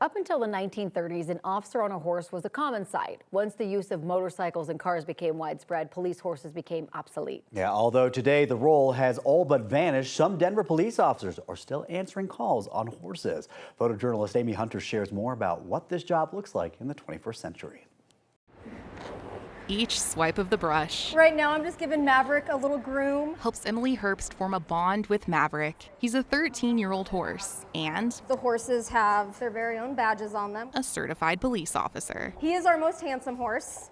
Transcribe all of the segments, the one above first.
Up until the 1930s, an officer on a horse was a common sight. Once the use of motorcycles and cars became widespread, police horses became obsolete. Yeah, although today the role has all but vanished, some Denver police officers are still answering calls on horses. Photojournalist Amy Hunter shares more about what this job looks like in the 21st century. Each swipe of the brush Right now, I'm just giving Maverick a little groom. helps Emily Herbst form a bond with Maverick. He's a 13-year-old horse and The horses have their very own badges on them. a certified police officer. He is our most handsome horse.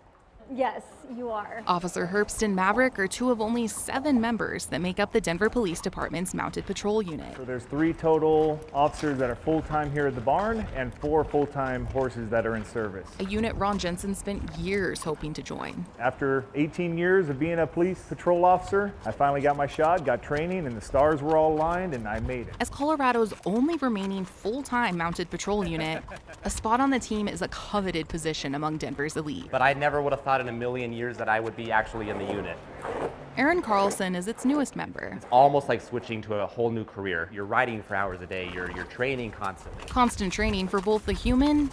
Yes, you are. Officer Herbst and Maverick are two of only 7 members that make up the Denver Police Department's Mounted Patrol Unit. So there's 3 total officers that are full-time here at the barn and 4 full-time horses that are in service. A unit Ron Jensen spent years hoping to join. After 18 years of being a police patrol officer, I finally got my shot, got training, and the stars were all aligned, and I made it. As Colorado's only remaining full-time Mounted Patrol Unit, a spot on the team is a coveted position among Denver's elite. But I never would have thought in a million years that I would be actually in the unit. Aaron Carlson is its newest member. Almost like switching to a whole new career. You're riding for hours a day, you're training constantly. Constant training for both the human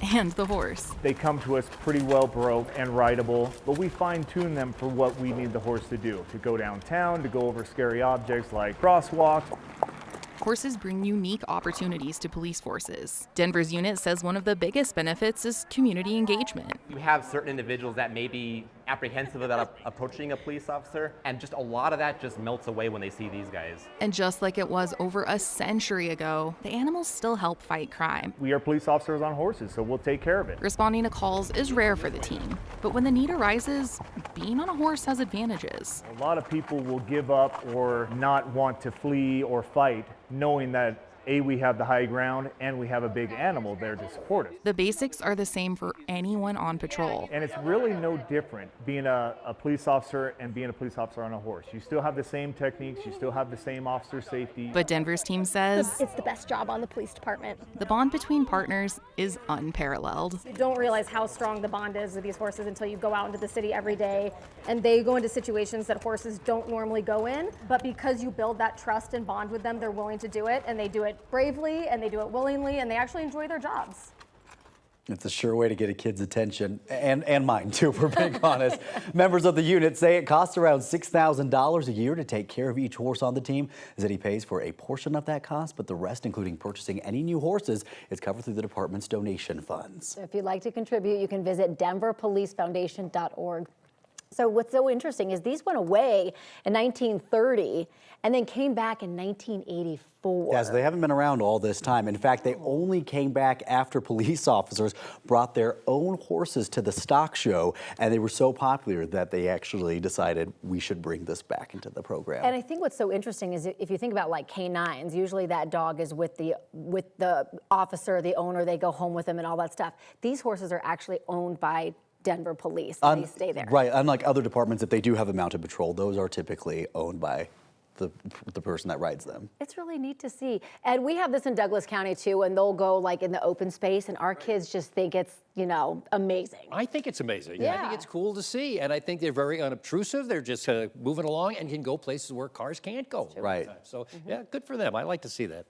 and the horse. They come to us pretty well broke and rideable, but we fine-tune them for what we need the horse to do. To go downtown, to go over scary objects like crosswalks. Horses bring unique opportunities to police forces. Denver's unit says one of the biggest benefits is community engagement. You have certain individuals that may be apprehensive about approaching a police officer, and just a lot of that just melts away when they see these guys. And just like it was over a century ago, the animals still help fight crime. We are police officers on horses, so we'll take care of it. Responding to calls is rare for the team, but when the need arises, being on a horse has advantages. A lot of people will give up or not want to flee or fight, knowing that we have the high ground and we have a big animal there to support us. The basics are the same for anyone on patrol. And it's really no different being a police officer and being a police officer on a horse. You still have the same techniques, you still have the same officer safety. But Denver's team says It's the best job on the police department. the bond between partners is unparalleled. You don't realize how strong the bond is with these horses until you go out into the city every day and they go into situations that horses don't normally go in. But because you build that trust and bond with them, they're willing to do it, and they do it bravely and they do it willingly, and they actually enjoy their jobs. It's a sure way to get a kid's attention, and mine too, if we're being honest. Members of the unit say it costs around $6,000 a year to take care of each horse on the team. Zitty pays for a portion of that cost, but the rest, including purchasing any new horses, is covered through the department's donation funds. If you'd like to contribute, you can visit denverpolicefoundation.org. So what's so interesting is these went away in 1930 and then came back in 1984. Yeah, so they haven't been around all this time. In fact, they only came back after police officers brought their own horses to the stock show, and they were so popular that they actually decided we should bring this back into the program. And I think what's so interesting is if you think about like canines, usually that dog is with the officer, the owner, they go home with them and all that stuff. These horses are actually owned by Denver police, and they stay there. Right, unlike other departments, if they do have a mounted patrol, those are typically owned by the person that rides them. It's really neat to see. And we have this in Douglas County too, and they'll go like in the open space, and our kids just think it's, you know, amazing. I think it's amazing. Yeah. I think it's cool to see, and I think they're very unobtrusive. They're just moving along and can go places where cars can't go. Right. So, yeah, good for them. I like to see that.